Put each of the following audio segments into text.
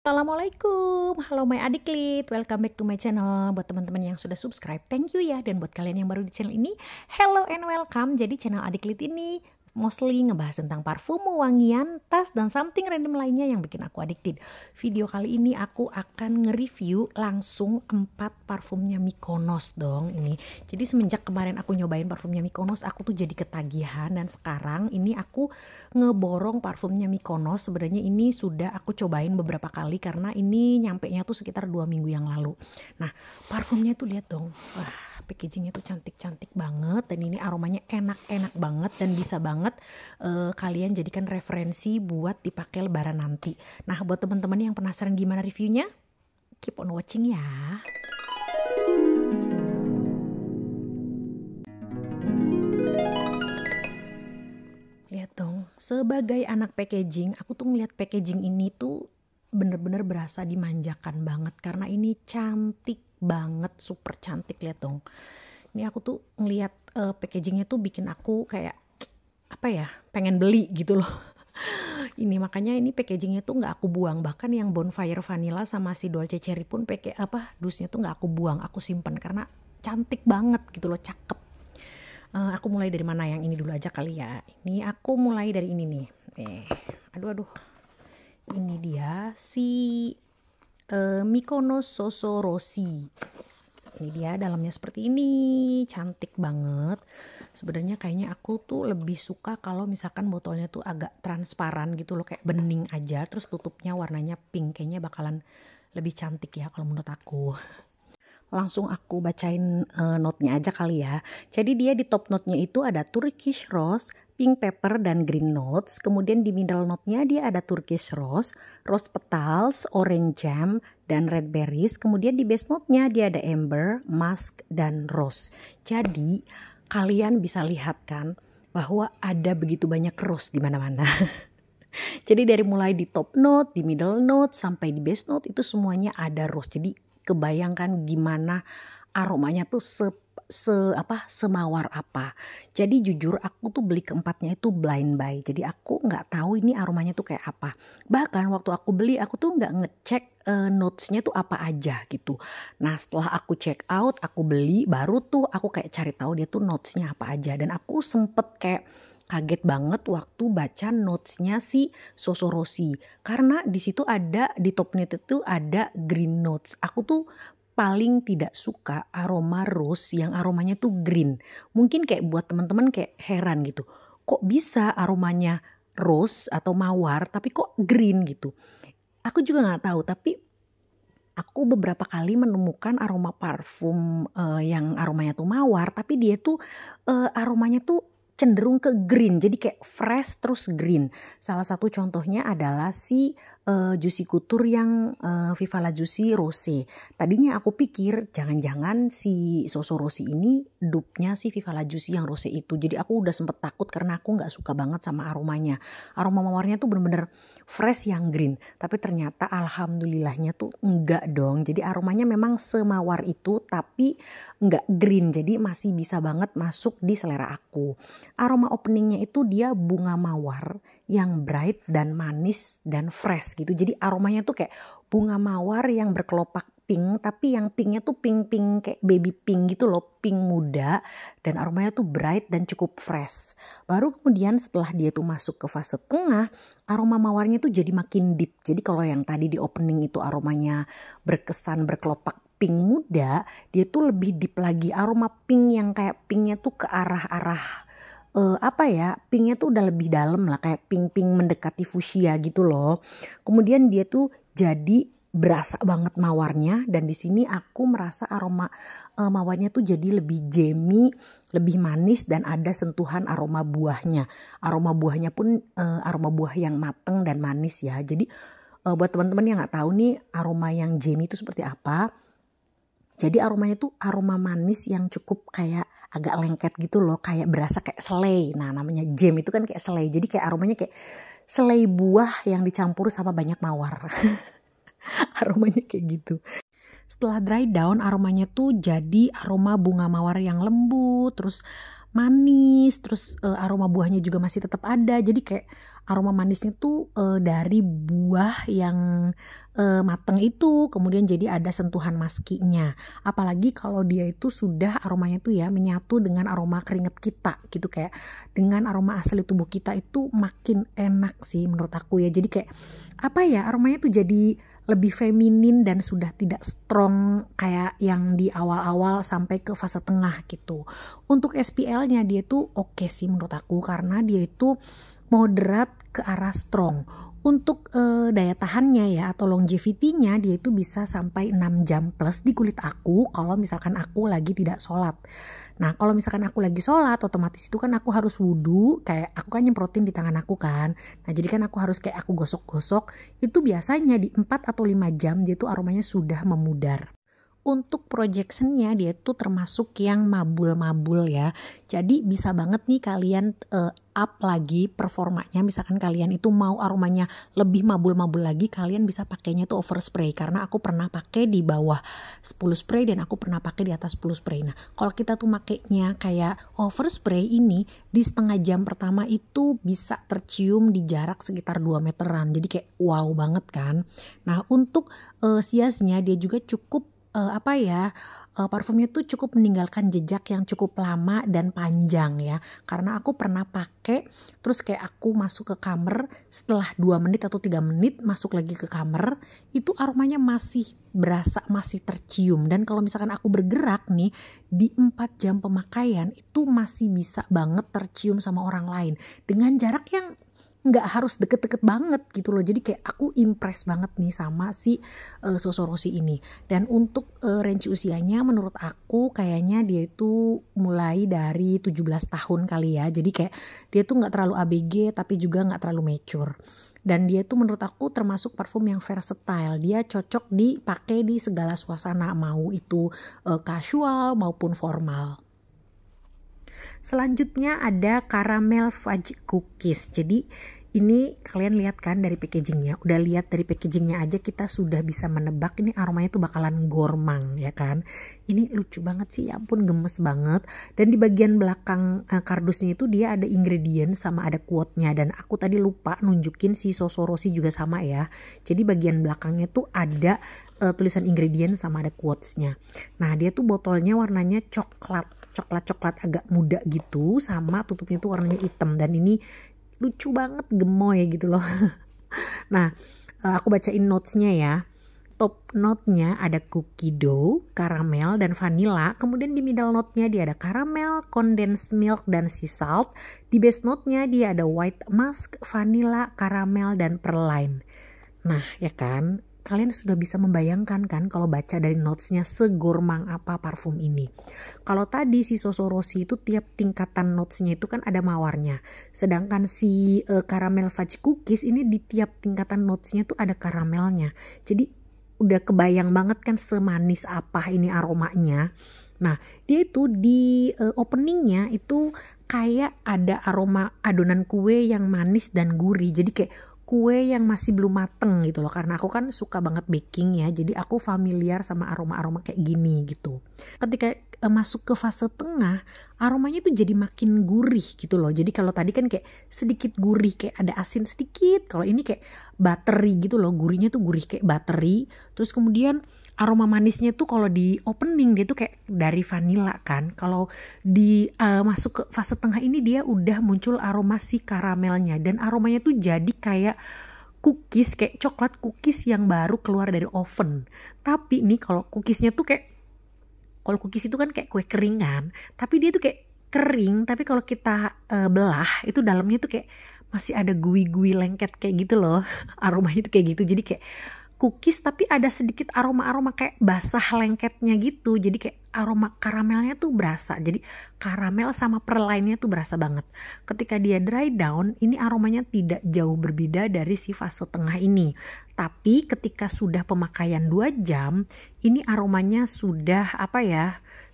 Assalamualaikum, halo my adiklit, welcome back to my channel. Buat teman-teman yang sudah subscribe, thank you ya. Dan buat kalian yang baru di channel ini, hello and welcome. Jadi channel adiklit ini mostly ngebahas tentang parfum, wangian, tas, dan something random lainnya yang bikin aku addicted. Video kali ini aku akan nge-review langsung 4 parfumnya Mykonos dong ini. Jadi semenjak kemarin aku nyobain parfumnya Mykonos, aku tuh jadi ketagihan. Dan sekarang ini aku ngeborong parfumnya Mykonos. Sebenarnya ini sudah aku cobain beberapa kali karena ini nyampe nya tuh sekitar 2 minggu yang lalu. Nah, parfumnya tuh lihat dong. Wah, packagingnya tuh cantik-cantik banget dan ini aromanya enak-enak banget dan bisa banget kalian jadikan referensi buat dipakai lebaran nanti. Nah, buat teman-teman yang penasaran gimana reviewnya, keep on watching ya. Lihat dong, sebagai anak packaging, aku tuh ngeliat packaging ini tuh bener-bener berasa dimanjakan banget karena ini cantik banget, super cantik. Lihat dong, ini aku tuh ngeliat packagingnya tuh bikin aku kayak apa ya, pengen beli gitu loh. Ini makanya ini packagingnya tuh nggak aku buang, bahkan yang Bonfire Vanilla sama si Dolce Cherry pun dusnya tuh nggak aku buang, aku simpen karena cantik banget gitu loh, cakep. Aku mulai dari mana, yang ini dulu aja kali ya. Ini aku mulai dari ini nih. Aduh, ini dia si Mykonos Soso Rossi. Ini dia dalamnya seperti ini, cantik banget. Sebenarnya kayaknya aku tuh lebih suka kalau misalkan botolnya tuh agak transparan gitu loh, kayak bening aja, terus tutupnya warnanya pink. Kayaknya bakalan lebih cantik ya kalau menurut aku. Langsung aku bacain note-nya aja kali ya. Jadi dia di top note-nya itu ada Turkish Rose, Pink Pepper, dan Green Notes. Kemudian di middle note-nya dia ada Turkish Rose, Rose Petals, Orange Jam, dan Red Berries. Kemudian di base note-nya dia ada Amber, Musk, dan Rose. Jadi kalian bisa lihat kan bahwa ada begitu banyak rose di mana-mana. Jadi dari mulai di top note, di middle note, sampai di base note itu semuanya ada rose. Jadi kebayangkan gimana aromanya tuh semawar apa. Jadi jujur aku tuh beli keempatnya itu blind buy. Jadi aku nggak tahu ini aromanya tuh kayak apa. Bahkan waktu aku beli aku tuh nggak ngecek notesnya tuh apa aja gitu. Nah, setelah aku check out, aku beli, baru tuh aku kayak cari tahu dia tuh notesnya apa aja. Dan aku sempet kayak kaget banget waktu baca notesnya si Soso Rossi, karena di situ ada di top note itu ada green notes. Aku tuh paling tidak suka aroma rose yang aromanya tuh green. Mungkin kayak buat teman-teman kayak heran gitu, kok bisa aromanya rose atau mawar tapi kok green gitu. Aku juga nggak tahu, tapi aku beberapa kali menemukan aroma parfum yang aromanya tuh mawar tapi dia tuh aromanya tuh cenderung ke green, jadi kayak fresh terus green. Salah satu contohnya adalah si Juicy Couture yang Viva La Juicy Rose. Tadinya aku pikir jangan-jangan si Soso Rossi ini dupe-nya si Viva La Juicy yang Rose itu. Jadi aku udah sempet takut karena aku nggak suka banget sama aromanya. Aroma mawarnya tuh bener-bener fresh yang green. Tapi ternyata alhamdulillahnya tuh enggak dong. Jadi aromanya memang semawar itu tapi enggak green. Jadi masih bisa banget masuk di selera aku. Aroma openingnya itu dia bunga mawar yang bright dan manis dan fresh gitu. Jadi aromanya tuh kayak bunga mawar yang berkelopak pink, tapi yang pinknya tuh pink-pink kayak baby pink gitu loh, pink muda, dan aromanya tuh bright dan cukup fresh. Baru kemudian setelah dia tuh masuk ke fase tengah, aroma mawarnya tuh jadi makin deep. Jadi kalau yang tadi di opening itu aromanya berkesan berkelopak pink muda, dia tuh lebih deep lagi, aroma pink yang kayak pinknya tuh ke arah-arah pinknya tuh udah lebih dalam lah, kayak pink-pink mendekati fuchsia gitu loh. Kemudian dia tuh jadi berasa banget mawarnya, dan di sini aku merasa aroma mawarnya tuh jadi lebih jammy, lebih manis, dan ada sentuhan aroma buahnya. Aroma buahnya pun aroma buah yang mateng dan manis ya. Jadi buat teman-teman yang nggak tahu nih aroma yang jammy itu seperti apa. Jadi aromanya tuh aroma manis yang cukup kayak agak lengket gitu loh, kayak berasa kayak selai. Nah, namanya jam itu kan kayak selai. Jadi kayak aromanya kayak selai buah yang dicampur sama banyak mawar. Aromanya kayak gitu. Setelah dry down, aromanya tuh jadi aroma bunga mawar yang lembut, terus manis, terus aroma buahnya juga masih tetap ada. Jadi kayak aroma manisnya tuh dari buah yang mateng itu, kemudian jadi ada sentuhan maskinya. Apalagi kalau dia itu sudah aromanya tuh ya menyatu dengan aroma keringat kita gitu, kayak dengan aroma asli tubuh kita itu makin enak sih menurut aku ya. Jadi kayak apa ya, aromanya tuh jadi lebih feminin dan sudah tidak strong kayak yang di awal-awal sampai ke fase tengah gitu. Untuk SPL-nya dia tuh oke sih menurut aku, karena dia itu moderat ke arah strong. Untuk daya tahannya ya atau longevity-nya dia itu bisa sampai 6 jam plus di kulit aku kalau misalkan aku lagi tidak sholat. Nah kalau misalkan aku lagi sholat, otomatis itu kan aku harus wudhu, kayak aku kan nyemprotin di tangan aku kan. Nah jadi kan aku harus kayak aku gosok-gosok, itu biasanya di 4 atau 5 jam dia tuh aromanya sudah memudar. Untuk projectionnya dia tuh termasuk yang mabul-mabul ya. Jadi bisa banget nih kalian up lagi performanya. Misalkan kalian itu mau aromanya lebih mabul-mabul lagi, kalian bisa pakainya tuh overspray. Karena aku pernah pakai di bawah 10 spray dan aku pernah pakai di atas 10 spray. Nah kalau kita tuh makainya kayak overspray ini, di setengah jam pertama itu bisa tercium di jarak sekitar 2 meteran. Jadi kayak wow banget kan. Nah untuk siasnya dia juga cukup parfumnya tuh cukup meninggalkan jejak yang cukup lama dan panjang ya. Karena aku pernah pakai, terus kayak aku masuk ke kamar, setelah 2 menit atau 3 menit masuk lagi ke kamar, itu aromanya masih berasa, masih tercium. Dan kalau misalkan aku bergerak nih, di 4 jam pemakaian itu masih bisa banget tercium sama orang lain. Dengan jarak yang nggak harus deket-deket banget gitu loh. Jadi kayak aku impress banget nih sama si Soso Rossi ini. Dan untuk range usianya menurut aku kayaknya dia itu mulai dari 17 tahun kali ya. Jadi kayak dia tuh nggak terlalu ABG tapi juga nggak terlalu mature. Dan dia tuh menurut aku termasuk parfum yang versatile. Dia cocok dipakai di segala suasana, mau itu casual maupun formal. Selanjutnya ada caramel fudge cookies. Jadi ini kalian lihat kan dari packagingnya. Udah lihat dari packagingnya aja kita sudah bisa menebak ini aromanya tuh bakalan gormang ya kan. Ini lucu banget sih, ya ampun gemes banget. Dan di bagian belakang kardusnya itu dia ada ingredient sama ada quote-nya. Dan aku tadi lupa nunjukin si Soso Rossi juga sama ya. Jadi bagian belakangnya tuh ada tulisan ingredient sama ada quotes-nya. Nah dia tuh botolnya warnanya coklat agak muda gitu, sama tutupnya tuh warnanya hitam. Dan ini lucu banget, gemoy gitu loh. Nah aku bacain notesnya ya. Top note-nya ada cookie dough, karamel, dan vanilla. Kemudian di middle note-nya dia ada karamel, condensed milk, dan sea salt. Di base note-nya dia ada white musk, vanilla, karamel, dan perline. Nah ya kan, kalian sudah bisa membayangkan kan kalau baca dari notesnya segormang apa parfum ini. Kalau tadi si Soso Rossi itu tiap tingkatan notesnya itu kan ada mawarnya. Sedangkan si caramel fudge cookies ini di tiap tingkatan notesnya tuh ada karamelnya. Jadi udah kebayang banget kan semanis apa ini aromanya. Nah dia itu di openingnya itu kayak ada aroma adonan kue yang manis dan gurih. Jadi kayak kue yang masih belum mateng gitu loh, karena aku kan suka banget baking ya, jadi aku familiar sama aroma-aroma kayak gini gitu. Ketika masuk ke fase tengah, aromanya tuh jadi makin gurih gitu loh. Jadi kalau tadi kan kayak sedikit gurih, kayak ada asin sedikit, kalau ini kayak buttery gitu loh, gurihnya tuh gurih kayak buttery. Terus kemudian aroma manisnya tuh kalau di opening dia tuh kayak dari vanilla kan. Kalau di masuk ke fase tengah ini dia udah muncul aroma si karamelnya, dan aromanya tuh jadi kayak cookies, kayak coklat cookies yang baru keluar dari oven. Tapi nih kalau cookiesnya tuh kayak, kalau cookies itu kan kayak kue kering kan, tapi dia tuh kayak kering, tapi kalau kita belah itu dalamnya tuh kayak masih ada gui-gui lengket kayak gitu loh. Aromanya tuh kayak gitu, jadi kayak cookies tapi ada sedikit aroma-aroma kayak basah lengketnya gitu. Jadi kayak aroma karamelnya tuh berasa. Jadi karamel sama perlainnya tuh berasa banget. Ketika dia dry down, ini aromanya tidak jauh berbeda dari si fase tengah ini. Tapi ketika sudah pemakaian 2 jam, ini aromanya sudah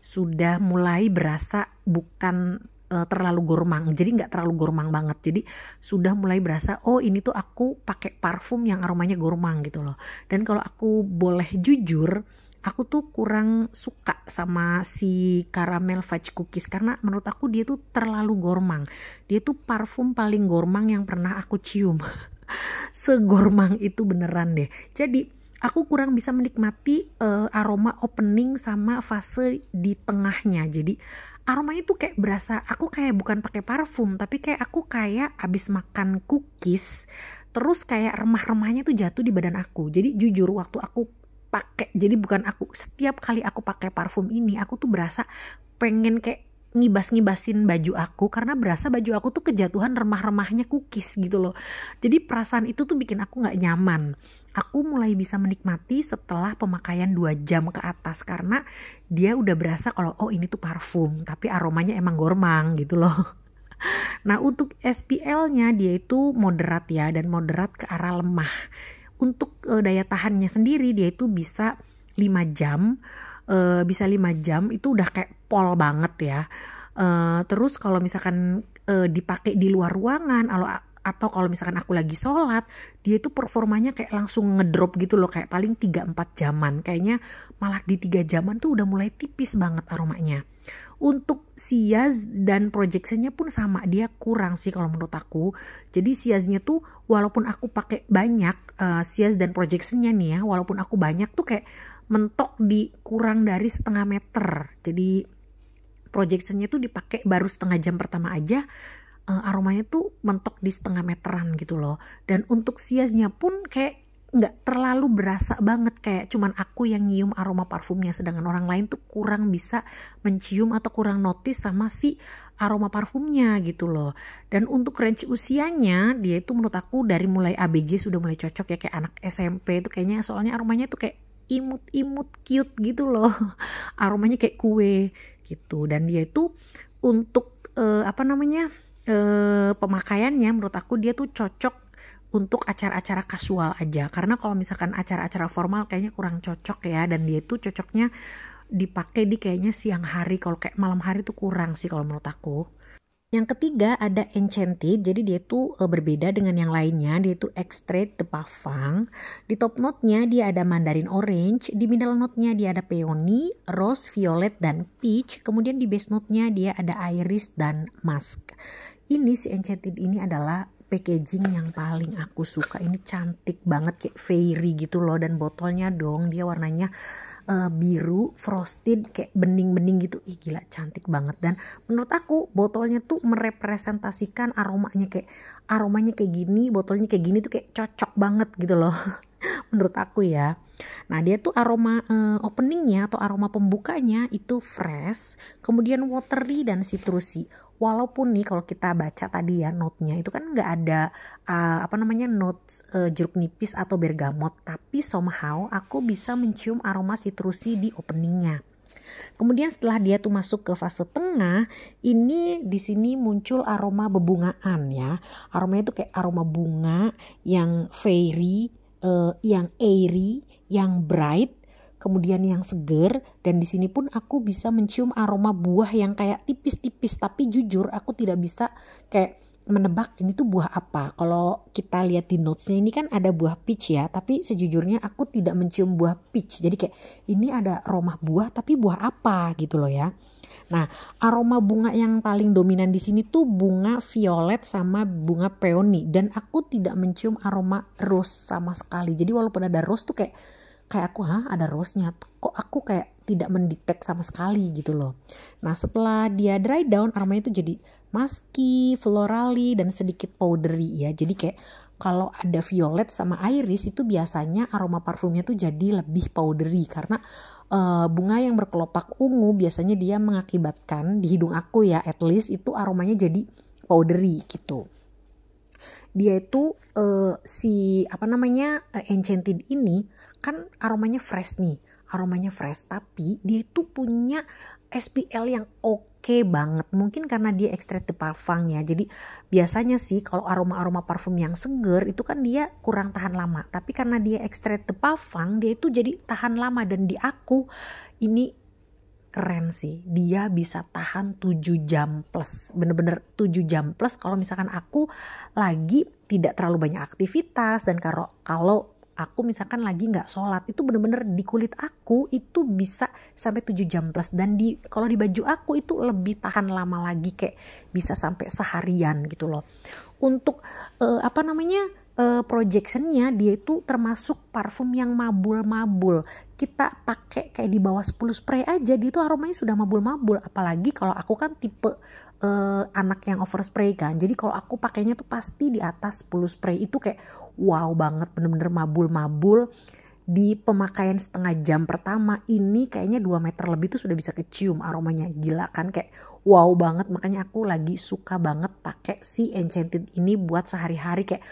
sudah mulai berasa bukan terlalu gormang, jadi nggak terlalu gormang banget. Jadi sudah mulai berasa, oh ini tuh aku pakai parfum yang aromanya gormang gitu loh. Dan kalau aku boleh jujur, aku tuh kurang suka sama si caramel fudge cookies karena menurut aku dia tuh terlalu gormang. Dia tuh parfum paling gormang yang pernah aku cium. Segormang itu beneran deh. Jadi aku kurang bisa menikmati aroma opening sama fase di tengahnya. Jadi aromanya tuh kayak berasa aku kayak bukan pakai parfum, tapi kayak aku kayak abis makan cookies terus kayak remah-remahnya tuh jatuh di badan aku. Jadi jujur waktu aku pakai, jadi bukan aku, setiap kali aku pakai parfum ini aku tuh berasa pengen kayak ngibas-ngibasin baju aku karena berasa baju aku tuh kejatuhan remah-remahnya cookies gitu loh. Jadi perasaan itu tuh bikin aku gak nyaman. Aku mulai bisa menikmati setelah pemakaian 2 jam ke atas karena dia udah berasa kalau oh ini tuh parfum tapi aromanya emang gormang gitu loh. Nah untuk SPL-nya dia itu moderat ya, dan moderat ke arah lemah. Untuk daya tahannya sendiri dia itu bisa 5 jam. Bisa 5 jam itu udah kayak pol banget ya. Terus kalau misalkan dipakai di luar ruangan atau kalau misalkan aku lagi sholat, dia itu performanya kayak langsung ngedrop gitu loh, kayak paling 3-4 jaman. Kayaknya malah di 3 jaman tuh udah mulai tipis banget aromanya. Untuk Ciaz dan Projectionnya pun sama, dia kurang sih kalau menurut aku. Jadi Ciaznya tuh walaupun aku pakai banyak, Ciaz dan Projectionnya nih ya, walaupun aku banyak tuh kayak mentok di kurang dari setengah meter. Jadi Projectionnya tuh dipakai baru setengah jam pertama aja, aromanya tuh mentok di setengah meteran gitu loh. Dan untuk Ciaznya pun kayak nggak terlalu berasa banget, kayak cuman aku yang nyium aroma parfumnya, sedangkan orang lain tuh kurang bisa mencium atau kurang notice sama si aroma parfumnya gitu loh. Dan untuk range usianya dia itu menurut aku dari mulai ABG sudah mulai cocok ya, kayak anak SMP itu kayaknya, soalnya aromanya tuh kayak imut-imut cute gitu loh. Aromanya kayak kue gitu. Dan dia itu untuk pemakaiannya menurut aku dia tuh cocok untuk acara-acara kasual aja, karena kalau misalkan acara-acara formal kayaknya kurang cocok ya. Dan dia tuh cocoknya dipakai di kayaknya siang hari, kalau kayak malam hari tuh kurang sih kalau menurut aku. Yang ketiga ada Enchanted, jadi dia tuh berbeda dengan yang lainnya, dia tuh Extrait de Parfum. Di top note-nya dia ada Mandarin Orange, di middle note-nya dia ada Peony, Rose, Violet, dan Peach. Kemudian di base note-nya dia ada Iris dan Musk. Ini si Enchanted ini adalah packaging yang paling aku suka. Ini cantik banget kayak fairy gitu loh, dan botolnya dong dia warnanya biru frosted kayak bening-bening gitu. Ih gila cantik banget. Dan menurut aku botolnya tuh merepresentasikan aromanya kayak gini, botolnya kayak gini tuh kayak cocok banget gitu loh. Menurut aku ya. Nah dia tuh aroma openingnya atau aroma pembukanya itu fresh, kemudian watery dan citrusy. Walaupun nih kalau kita baca tadi ya note-nya itu kan nggak ada note jeruk nipis atau bergamot, tapi somehow aku bisa mencium aroma citrusy di openingnya. Kemudian setelah dia tuh masuk ke fase tengah, ini di sini muncul aroma bebungaan ya. Aromanya itu kayak aroma bunga yang fairy, yang airy, yang bright, kemudian yang seger. Dan di sini pun aku bisa mencium aroma buah yang kayak tipis-tipis, tapi jujur aku tidak bisa kayak menebak ini tuh buah apa. Kalau kita lihat di notesnya ini kan ada buah peach ya, tapi sejujurnya aku tidak mencium buah peach. Jadi kayak ini ada aroma buah tapi buah apa gitu loh ya. Nah, aroma bunga yang paling dominan di sini tuh bunga violet sama bunga peony, dan aku tidak mencium aroma rose sama sekali. Jadi walaupun ada rose tuh kayak aku ada rose-nya, kok aku kayak tidak mendetek sama sekali gitu loh. Nah setelah dia dry down, aromanya itu jadi musky, florally, dan sedikit powdery ya. Jadi kayak kalau ada violet sama iris itu biasanya aroma parfumnya tuh jadi lebih powdery, karena bunga yang berkelopak ungu biasanya dia mengakibatkan di hidung aku ya, at least itu aromanya jadi powdery gitu. Dia itu Enchanted ini kan aromanya fresh nih, tapi dia itu punya SPL yang oke banget. Mungkin karena dia Extrait de Parfum ya. Jadi biasanya sih kalau aroma-aroma parfum yang seger itu kan dia kurang tahan lama, tapi karena dia Extrait de Parfum dia itu jadi tahan lama. Dan di aku ini keren sih, dia bisa tahan 7 jam plus, bener-bener 7 jam plus kalau misalkan aku lagi tidak terlalu banyak aktivitas, dan kalau aku misalkan lagi nggak sholat, itu bener-bener di kulit aku itu bisa sampai 7 jam plus. Dan kalau di baju aku itu lebih tahan lama lagi, kayak bisa sampai seharian gitu loh. Untuk projectionnya dia itu termasuk parfum yang mabul-mabul. Kita pakai kayak di bawah 10 spray aja dia itu aromanya sudah mabul-mabul. Apalagi kalau aku kan tipe anak yang overspray kan, jadi kalau aku pakainya tuh pasti di atas 10 spray. Itu kayak wow banget, bener-bener mabul-mabul. Di pemakaian setengah jam pertama ini kayaknya 2 meter lebih tuh sudah bisa kecium aromanya. Gila kan, kayak wow banget. Makanya aku lagi suka banget pakai si Enchanted ini buat sehari-hari. Kayak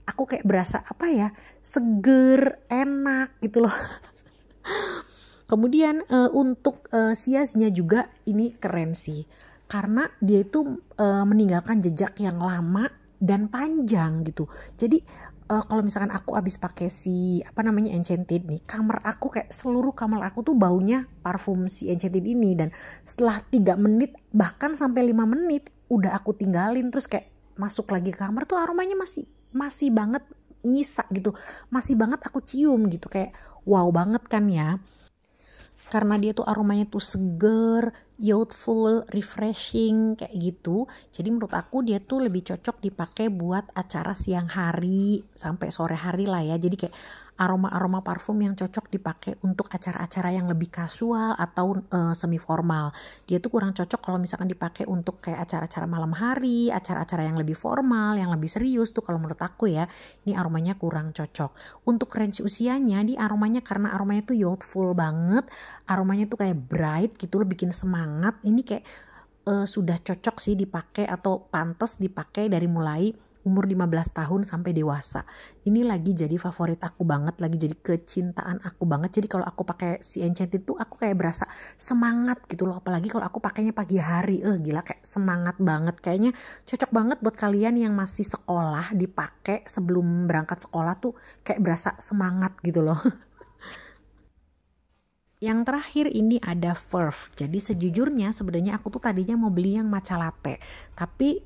aku kayak berasa seger, enak gitu loh. Kemudian untuk siasnya juga ini keren sih, karena dia itu meninggalkan jejak yang lama dan panjang gitu. Jadi kalau misalkan aku abis pakai si Enchanted nih, seluruh kamar aku tuh baunya parfum si Enchanted ini. Dan setelah 3 menit bahkan sampai 5 menit udah aku tinggalin, terus kayak masuk lagi ke kamar tuh aromanya masih banget nyisa gitu, masih banget aku cium gitu. Kayak wow banget kan ya, karena dia tuh aromanya tuh seger, youthful, refreshing kayak gitu. Jadi menurut aku dia tuh lebih cocok dipakai buat acara siang hari sampai sore hari lah ya. Jadi kayak aroma-aroma parfum yang cocok dipakai untuk acara-acara yang lebih kasual atau semi formal. Dia tuh kurang cocok kalau misalkan dipakai untuk kayak acara-acara malam hari, acara-acara yang lebih formal, yang lebih serius tuh kalau menurut aku ya. Ini aromanya kurang cocok. Untuk range usianya di aromanya, karena aromanya tuh youthful banget, aromanya tuh kayak bright gitu loh, bikin semangat. Ini kayak sudah cocok sih dipakai atau pantas dipakai dari mulai umur 15 tahun sampai dewasa. Ini lagi jadi favorit aku banget, lagi jadi kecintaan aku banget. Jadi kalau aku pakai si Enchanted tuh aku kayak berasa semangat gitu loh. Apalagi kalau aku pakainya pagi hari, gila kayak semangat banget. Kayaknya cocok banget buat kalian yang masih sekolah, dipakai sebelum berangkat sekolah tuh kayak berasa semangat gitu loh. Yang terakhir ini ada Verve. Jadi sejujurnya sebenarnya aku tuh tadinya mau beli yang matcha latte, tapi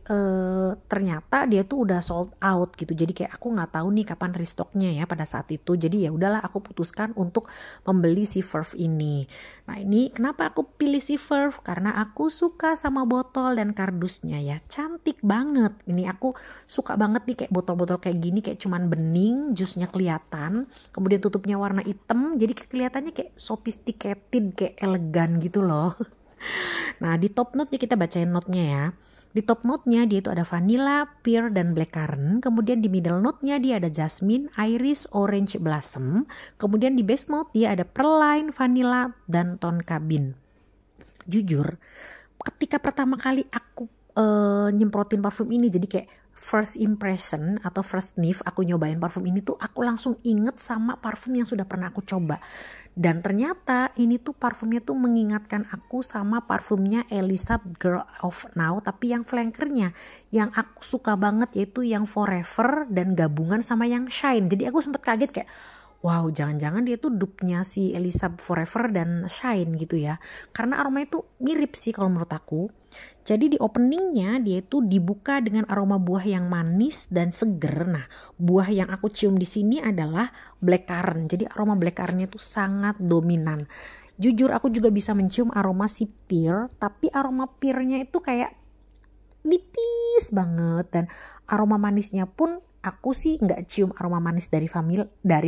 ternyata dia tuh udah sold out gitu. Jadi kayak aku nggak tahu nih kapan restocknya ya pada saat itu. Jadi ya udahlah, aku putuskan untuk membeli si Verve ini. Nah ini kenapa aku pilih si Verve? Karena aku suka sama botol dan kardusnya ya, cantik banget. Ini aku suka banget nih kayak botol-botol kayak gini, kayak cuman bening, jusnya kelihatan, kemudian tutupnya warna hitam, jadi kelihatannya kayak sophisticated, kayak elegan gitu loh. Nah di top note-nya kita bacain note-nya ya. Di top note-nya dia itu ada vanilla, pear, dan blackcurrant. Kemudian di middle note-nya dia ada jasmine, iris, orange blossom. Kemudian di base note dia ada perline, vanilla, dan tonka bean. Jujur, ketika pertama kali aku nyemprotin parfum ini, jadi kayak first impression atau first sniff aku nyobain parfum ini tuh, aku langsung inget sama parfum yang sudah pernah aku coba. Dan ternyata ini tuh parfumnya tuh mengingatkan aku sama parfumnya Elisa Girl of Now, tapi yang flankernya yang aku suka banget, yaitu yang Forever dan gabungan sama yang Shine. Jadi aku sempet kaget kayak wow, jangan-jangan dia tuh dupe-nya si Elisa Forever dan Shine gitu ya. Karena aromanya tuh mirip sih kalau menurut aku. Jadi di openingnya dia itu dibuka dengan aroma buah yang manis dan seger. Nah, buah yang aku cium di sini adalah blackcurrant. Jadi aroma blackcurrantnya tuh sangat dominan. Jujur aku juga bisa mencium aroma si pear, tapi aroma pearnya itu kayak tipis banget. Dan aroma manisnya pun aku sih nggak cium aroma manis dari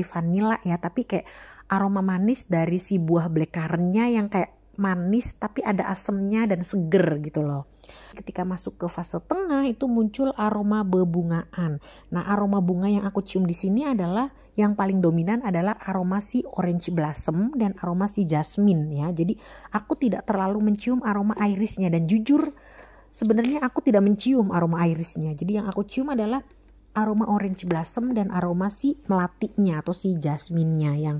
vanilla ya, tapi kayak aroma manis dari si buah blackcurrantnya yang kayak manis tapi ada asemnya dan seger gitu loh. Ketika masuk ke fase tengah itu muncul aroma bebungaan. Nah aroma bunga yang aku cium di sini adalah yang paling dominan adalah aroma si orange blossom dan aroma si jasmine ya. Jadi aku tidak terlalu mencium aroma irisnya, dan jujur sebenarnya aku tidak mencium aroma irisnya. Jadi yang aku cium adalah aroma orange blossom dan aroma si melatinya atau si jasmine-nya yang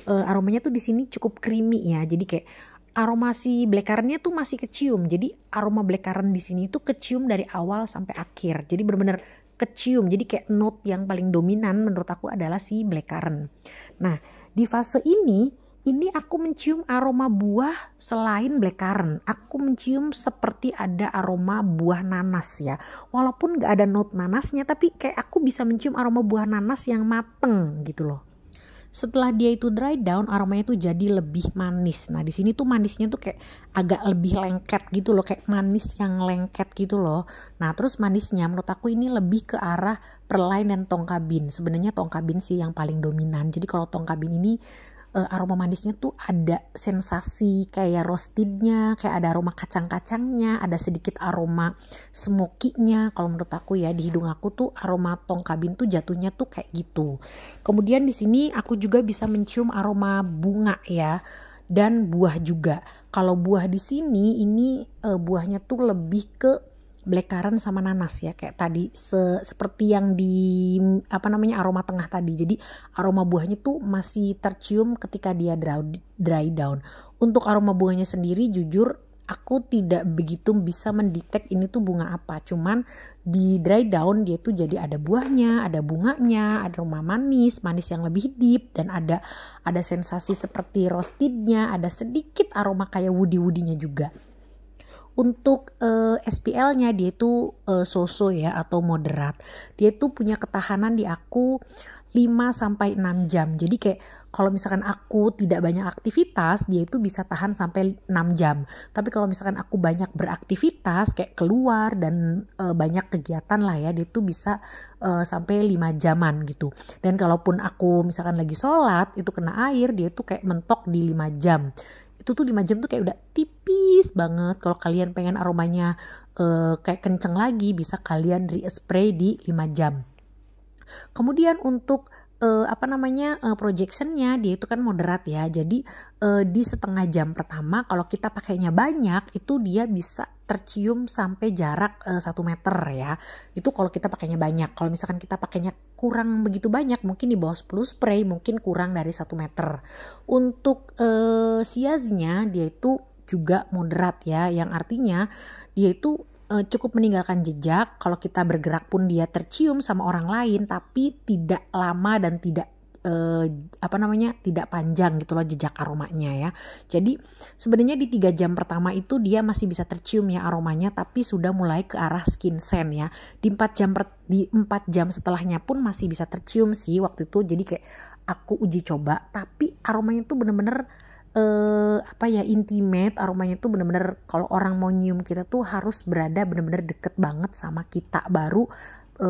aromanya tuh di sini cukup creamy ya. Jadi kayak aroma si blackcurrant-nya tuh masih kecium. Jadi aroma blackcurrant di sini tuh kecium dari awal sampai akhir. Jadi benar-benar kecium. Jadi kayak note yang paling dominan menurut aku adalah si blackcurrant. Nah, di fase ini aku mencium aroma buah selain blackcurrant. Aku mencium seperti ada aroma buah nanas ya. Walaupun gak ada note nanasnya, tapi kayak aku bisa mencium aroma buah nanas yang mateng gitu loh. Setelah dia itu dry down, aromanya tuh jadi lebih manis. Nah di sini tuh manisnya tuh kayak agak lebih lengket gitu loh, kayak manis yang lengket gitu loh. Nah terus manisnya menurut aku ini lebih ke arah perlai dan tongkabin. Sebenarnya tongkabin sih yang paling dominan. Jadi kalau tongkabin ini aroma manisnya tuh ada sensasi kayak roastednya, kayak ada aroma kacang-kacangnya, ada sedikit aroma smoky-nya. Kalau menurut aku ya, di hidung aku tuh aroma tongkabin tuh jatuhnya tuh kayak gitu. Kemudian di sini aku juga bisa mencium aroma bunga ya, dan buah juga. Kalau buah di sini ini buahnya tuh lebih ke blackcurrant sama nanas ya, kayak tadi seperti yang di aroma tengah tadi. Jadi aroma buahnya tuh masih tercium ketika dia dry down. Untuk aroma buahnya sendiri jujur aku tidak begitu bisa mendetek ini tuh bunga apa. Cuman di dry down dia tuh jadi ada buahnya, ada bunganya, ada aroma manis yang lebih deep, dan ada sensasi seperti roastednya, ada sedikit aroma kayak woody-woody-nya juga. Untuk SPL-nya dia itu so-so ya, atau moderat. Dia itu punya ketahanan di aku 5-6 jam. Jadi kayak kalau misalkan aku tidak banyak aktivitas, dia itu bisa tahan sampai 6 jam. Tapi kalau misalkan aku banyak beraktivitas kayak keluar dan banyak kegiatan lah ya, dia itu bisa sampai 5 jaman gitu. Dan kalaupun aku misalkan lagi sholat itu kena air, dia itu kayak mentok di 5 jam. Itu tuh 5 jam tuh kayak udah tipis banget. Kalau kalian pengen aromanya kayak kenceng lagi, bisa kalian re-spray di 5 jam. Kemudian untuk projectionnya dia itu kan moderat ya. Jadi di setengah jam pertama kalau kita pakainya banyak, itu dia bisa tercium sampai jarak 1 meter ya. Itu kalau kita pakainya banyak. Kalau misalkan kita pakainya kurang begitu banyak, mungkin di bawah 10 spray mungkin kurang dari 1 meter. Untuk siaznya dia itu juga moderat ya, yang artinya dia itu cukup meninggalkan jejak. Kalau kita bergerak pun dia tercium sama orang lain, tapi tidak lama dan tidak tidak panjang gitu loh jejak aromanya ya. Jadi sebenarnya di 3 jam pertama itu dia masih bisa tercium ya aromanya, tapi sudah mulai ke arah skin scent ya. Di 4 jam setelahnya pun masih bisa tercium sih waktu itu. Jadi kayak aku uji coba, tapi aromanya tuh bener-bener intimate. Aromanya tuh bener-bener kalau orang mau nyium kita tuh harus berada bener-bener deket banget sama kita baru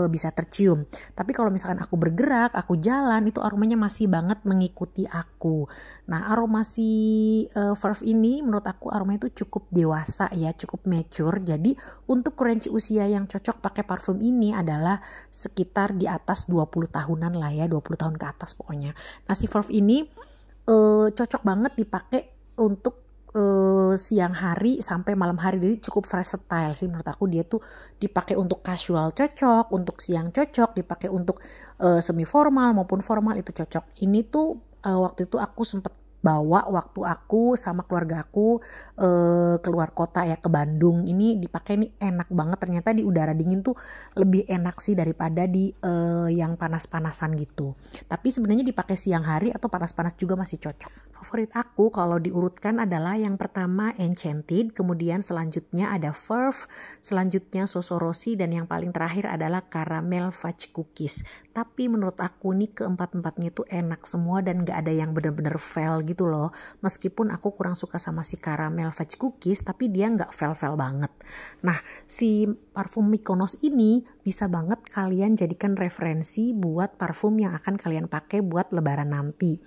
bisa tercium. Tapi kalau misalkan aku bergerak, aku jalan, itu aromanya masih banget mengikuti aku. Nah aroma si Verve ini menurut aku aromanya itu cukup dewasa ya, cukup mature. Jadi untuk range usia yang cocok pakai parfum ini adalah sekitar di atas 20 tahunan lah ya, 20 tahun ke atas pokoknya. Nah si Verve ini cocok banget dipakai untuk siang hari sampai malam hari. Jadi cukup versatile sih menurut aku. Dia tuh dipakai untuk casual cocok, untuk siang cocok, dipakai untuk semi formal maupun formal itu cocok. Ini tuh waktu itu aku sempet bawa waktu aku sama keluarga aku keluar kota ya, ke Bandung. Ini dipakai nih enak banget, ternyata di udara dingin tuh lebih enak sih daripada di yang panas-panasan gitu. Tapi sebenarnya dipakai siang hari atau panas-panas juga masih cocok. Favorit aku kalau diurutkan adalah yang pertama Enchanted, kemudian selanjutnya ada Verve, selanjutnya Soso Rossi, dan yang paling terakhir adalah Caramel Fudge Cookies. Tapi menurut aku nih keempat-empatnya tuh enak semua dan gak ada yang bener-bener fail gitu loh. Meskipun aku kurang suka sama si Caramel Fudge Cookies, tapi dia gak fail-fail banget. Nah si parfum Mykonos ini bisa banget kalian jadikan referensi buat parfum yang akan kalian pakai buat lebaran nanti.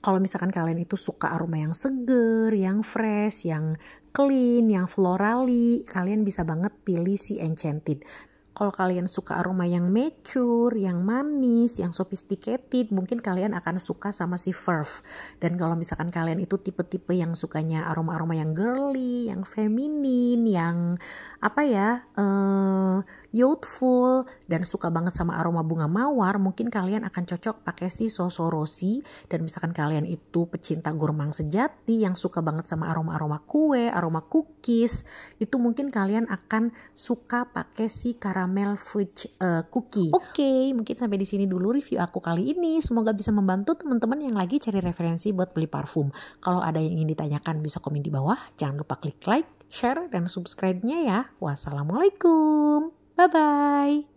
Kalau misalkan kalian itu suka aroma yang seger, yang fresh, yang clean, yang florally, kalian bisa banget pilih si Enchanted. Kalau kalian suka aroma yang mature, yang manis, yang sophisticated, mungkin kalian akan suka sama si Verve. Dan kalau misalkan kalian itu tipe-tipe yang sukanya aroma-aroma yang girly, yang feminin, yang youthful, dan suka banget sama aroma bunga mawar, mungkin kalian akan cocok pakai si Soso Rossi. Dan misalkan kalian itu pecinta gourmand sejati yang suka banget sama aroma-aroma kue, aroma cookies, itu mungkin kalian akan suka pakai si Caramel Fudge Cookie. Oke, mungkin sampai di sini dulu review aku kali ini. Semoga bisa membantu teman-teman yang lagi cari referensi buat beli parfum. Kalau ada yang ingin ditanyakan bisa komen di bawah. Jangan lupa klik like, share, dan subscribe-nya ya. Wassalamualaikum. Bye-bye.